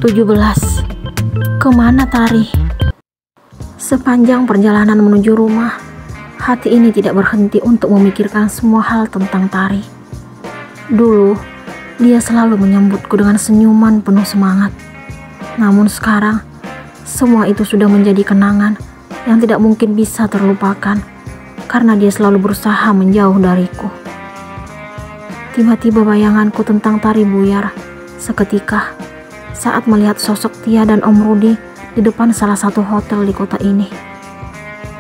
17. Kemana Tari? Sepanjang perjalanan menuju rumah, hati ini tidak berhenti untuk memikirkan semua hal tentang Tari. Dulu, dia selalu menyambutku dengan senyuman penuh semangat. Namun sekarang, semua itu sudah menjadi kenangan yang tidak mungkin bisa terlupakan karena dia selalu berusaha menjauh dariku. Tiba-tiba bayanganku tentang Tari buyar seketika saat melihat sosok Tia dan Om Rudi di depan salah satu hotel di kota ini.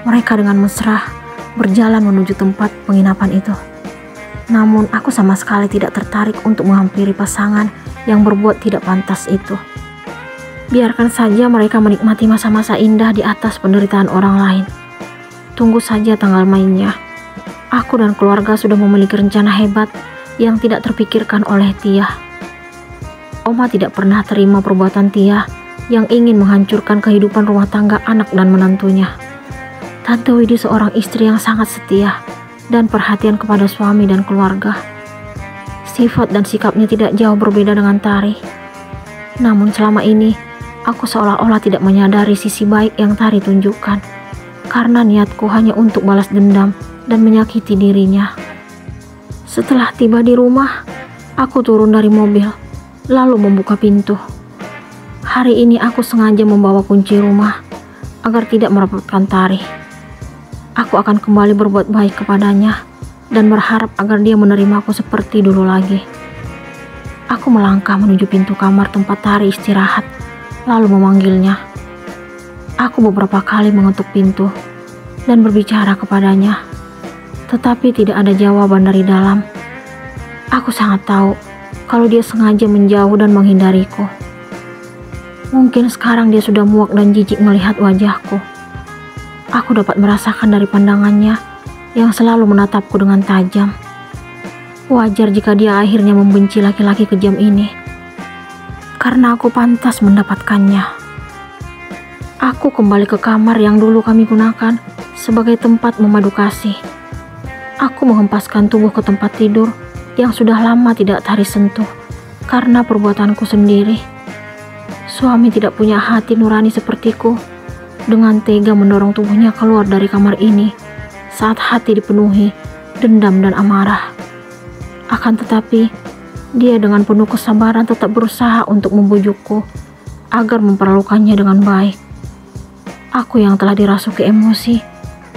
Mereka dengan mesra berjalan menuju tempat penginapan itu. Namun aku sama sekali tidak tertarik untuk menghampiri pasangan yang berbuat tidak pantas itu. Biarkan saja mereka menikmati masa-masa indah di atas penderitaan orang lain. Tunggu saja tanggal mainnya. Aku dan keluarga sudah memiliki rencana hebat yang tidak terpikirkan oleh Tia. Oma tidak pernah terima perbuatan Tia yang ingin menghancurkan kehidupan rumah tangga anak dan menantunya. Tante Widi seorang istri yang sangat setia dan perhatian kepada suami dan keluarga. Sifat dan sikapnya tidak jauh berbeda dengan Tari. Namun selama ini, aku seolah-olah tidak menyadari sisi baik yang Tari tunjukkan, karena niatku hanya untuk balas dendam dan menyakiti dirinya. Setelah tiba di rumah, aku turun dari mobil lalu membuka pintu. Hari ini aku sengaja membawa kunci rumah agar tidak merepotkan Tari. Aku akan kembali berbuat baik kepadanya dan berharap agar dia menerimaku seperti dulu lagi. Aku melangkah menuju pintu kamar tempat Tari istirahat lalu memanggilnya. Aku beberapa kali mengetuk pintu dan berbicara kepadanya, tetapi tidak ada jawaban dari dalam. Aku sangat tahu kalau dia sengaja menjauh dan menghindariku. Mungkin sekarang dia sudah muak dan jijik melihat wajahku. Aku dapat merasakan dari pandangannya yang selalu menatapku dengan tajam. Wajar jika dia akhirnya membenci laki-laki kejam ini, karena aku pantas mendapatkannya. Aku kembali ke kamar yang dulu kami gunakan sebagai tempat memadu kasih. Aku menghempaskan tubuh ke tempat tidur yang sudah lama tidak Tari sentuh karena perbuatanku sendiri. Suami tidak punya hati nurani sepertiku, dengan tega mendorong tubuhnya keluar dari kamar ini saat hati dipenuhi dendam dan amarah. Akan tetapi, dia dengan penuh kesabaran tetap berusaha untuk membujukku agar memperlakukannya dengan baik. Aku yang telah dirasuki emosi,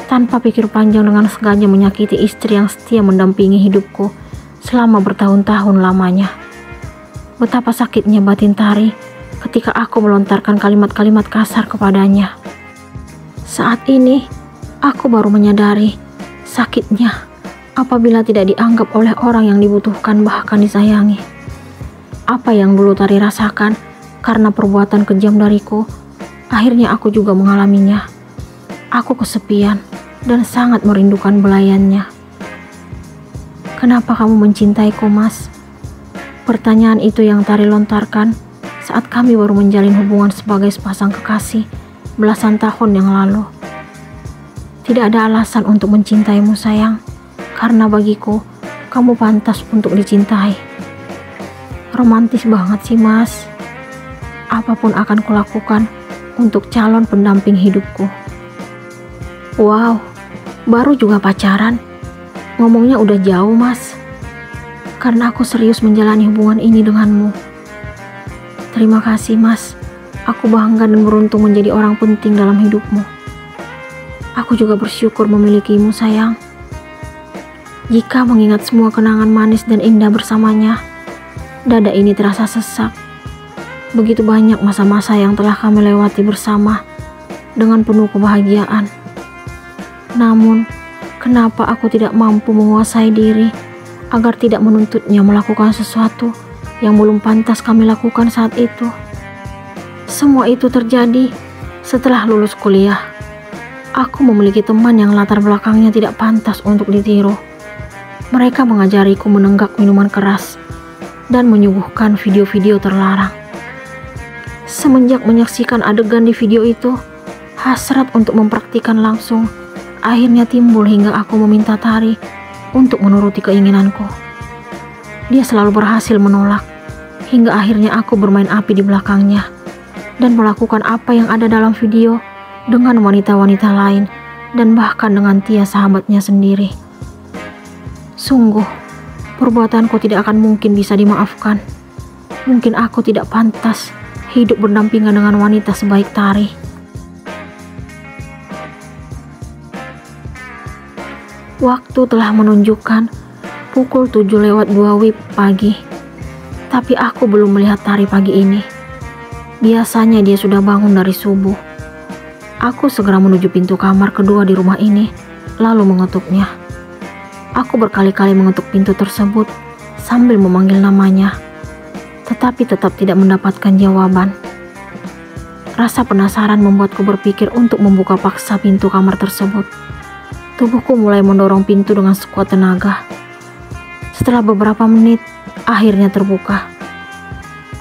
tanpa pikir panjang dengan sengaja menyakiti istri yang setia mendampingi hidupku selama bertahun-tahun lamanya. Betapa sakitnya batin Tari ketika aku melontarkan kalimat-kalimat kasar kepadanya. Saat ini, aku baru menyadari sakitnya apabila tidak dianggap oleh orang yang dibutuhkan bahkan disayangi. Apa yang dulu Tari rasakan karena perbuatan kejam dariku, akhirnya aku juga mengalaminya. Aku kesepian dan sangat merindukan belayannya. "Kenapa kamu mencintaiku, Mas?" Pertanyaan itu yang Tari lontarkan saat kami baru menjalin hubungan sebagai sepasang kekasih belasan tahun yang lalu. "Tidak ada alasan untuk mencintaimu, sayang, karena bagiku kamu pantas untuk dicintai." Romantis banget sih, Mas. Apapun akan kulakukan untuk calon pendamping hidupku. Wow, baru juga pacaran. Ngomongnya udah jauh, Mas. Karena aku serius menjalani hubungan ini denganmu. Terima kasih, Mas. Aku bangga dan beruntung menjadi orang penting dalam hidupmu. Aku juga bersyukur memilikimu, sayang. Jika mengingat semua kenangan manis dan indah bersamanya, dada ini terasa sesak. Begitu banyak masa-masa yang telah kami lewati bersama dengan penuh kebahagiaan. Namun, kenapa aku tidak mampu menguasai diri agar tidak menuntutnya melakukan sesuatu yang belum pantas kami lakukan saat itu? Semua itu terjadi setelah lulus kuliah. Aku memiliki teman yang latar belakangnya tidak pantas untuk ditiru. Mereka mengajariku menenggak minuman keras dan menyuguhkan video-video terlarang. Semenjak menyaksikan adegan di video itu, hasrat untuk mempraktikkan langsung akhirnya timbul hingga aku meminta Tari untuk menuruti keinginanku. Dia selalu berhasil menolak, hingga akhirnya aku bermain api di belakangnya dan melakukan apa yang ada dalam video dengan wanita-wanita lain dan bahkan dengan Tia sahabatnya sendiri. Sungguh, perbuatanku tidak akan mungkin bisa dimaafkan. Mungkin aku tidak pantas hidup berdampingan dengan wanita sebaik Tari. Waktu telah menunjukkan pukul 7:02 WIB pagi. Tapi aku belum melihat Tari pagi ini. Biasanya dia sudah bangun dari subuh. Aku segera menuju pintu kamar kedua di rumah ini, lalu mengetuknya. Aku berkali-kali mengetuk pintu tersebut sambil memanggil namanya, tetapi tetap tidak mendapatkan jawaban. Rasa penasaran membuatku berpikir untuk membuka paksa pintu kamar tersebut. Tubuhku mulai mendorong pintu dengan sekuat tenaga. Setelah beberapa menit, akhirnya terbuka.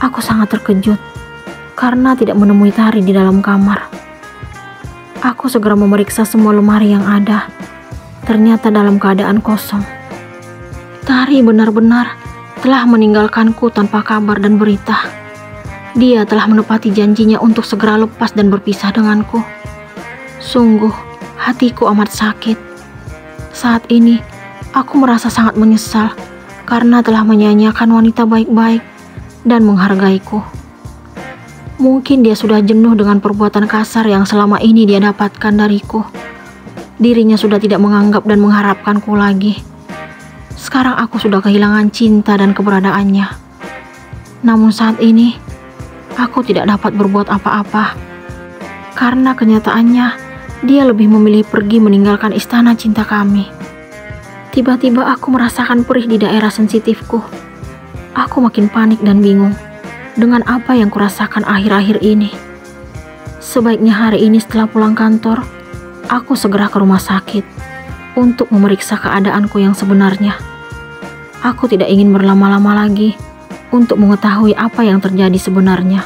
Aku sangat terkejut karena tidak menemui Tari di dalam kamar. Aku segera memeriksa semua lemari yang ada. Ternyata dalam keadaan kosong. Tari benar-benar telah meninggalkanku tanpa kabar dan berita. Dia telah menepati janjinya untuk segera lepas dan berpisah denganku. Sungguh, hatiku amat sakit. Saat ini, aku merasa sangat menyesal karena telah menyanyiakan wanita baik-baik dan menghargaiku. Mungkin dia sudah jenuh dengan perbuatan kasar yang selama ini dia dapatkan dariku. Dirinya sudah tidak menganggap dan mengharapkanku lagi. Sekarang aku sudah kehilangan cinta dan keberadaannya. Namun saat ini, aku tidak dapat berbuat apa-apa. Karena kenyataannya, dia lebih memilih pergi meninggalkan istana cinta kami. Tiba-tiba aku merasakan perih di daerah sensitifku. Aku makin panik dan bingung dengan apa yang kurasakan akhir-akhir ini. Sebaiknya hari ini setelah pulang kantor, aku segera ke rumah sakit untuk memeriksa keadaanku yang sebenarnya. Aku tidak ingin berlama-lama lagi untuk mengetahui apa yang terjadi sebenarnya.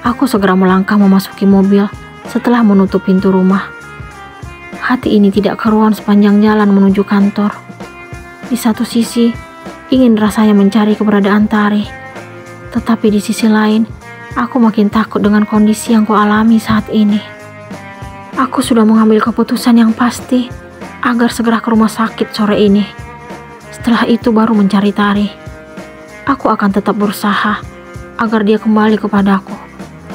Aku segera melangkah memasuki mobil setelah menutup pintu rumah. Hati ini tidak keruan sepanjang jalan menuju kantor. Di satu sisi, ingin rasanya mencari keberadaan Tari. Tetapi di sisi lain, aku makin takut dengan kondisi yang kualami saat ini. Aku sudah mengambil keputusan yang pasti agar segera ke rumah sakit sore ini. Setelah itu baru mencari Tari. Aku akan tetap berusaha agar dia kembali kepadaku.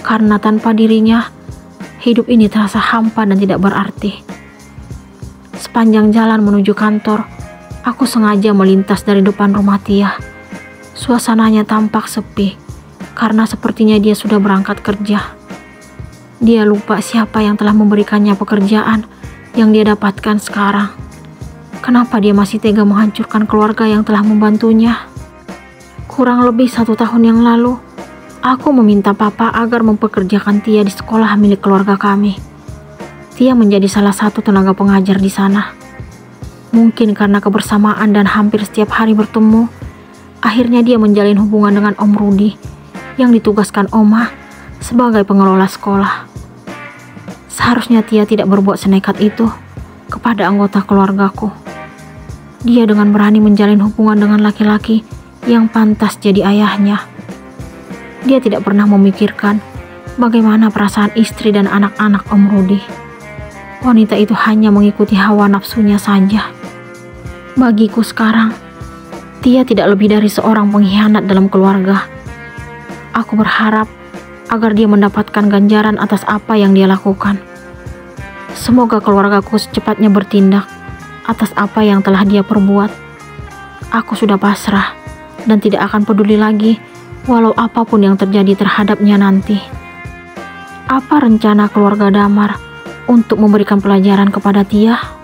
Karena tanpa dirinya, hidup ini terasa hampa dan tidak berarti. Sepanjang jalan menuju kantor, aku sengaja melintas dari depan rumah Tia. Suasananya tampak sepi, karena sepertinya dia sudah berangkat kerja. Dia lupa siapa yang telah memberikannya pekerjaan yang dia dapatkan sekarang. Kenapa dia masih tega menghancurkan keluarga yang telah membantunya? Kurang lebih 1 tahun yang lalu, aku meminta papa agar mempekerjakan Tia di sekolah milik keluarga kami. Tia menjadi salah satu tenaga pengajar di sana. Mungkin karena kebersamaan dan hampir setiap hari bertemu, akhirnya dia menjalin hubungan dengan Om Rudi yang ditugaskan Oma sebagai pengelola sekolah. Seharusnya Tia tidak berbuat senekat itu kepada anggota keluargaku. Dia dengan berani menjalin hubungan dengan laki-laki yang pantas jadi ayahnya. Dia tidak pernah memikirkan bagaimana perasaan istri dan anak-anak Om Rudi. Wanita itu hanya mengikuti hawa nafsunya saja. Bagiku sekarang, Tia tidak lebih dari seorang pengkhianat dalam keluarga. Aku berharap agar dia mendapatkan ganjaran atas apa yang dia lakukan. Semoga keluargaku secepatnya bertindak atas apa yang telah dia perbuat. Aku sudah pasrah dan tidak akan peduli lagi walau apapun yang terjadi terhadapnya nanti. Apa rencana keluarga Damar untuk memberikan pelajaran kepada Tia?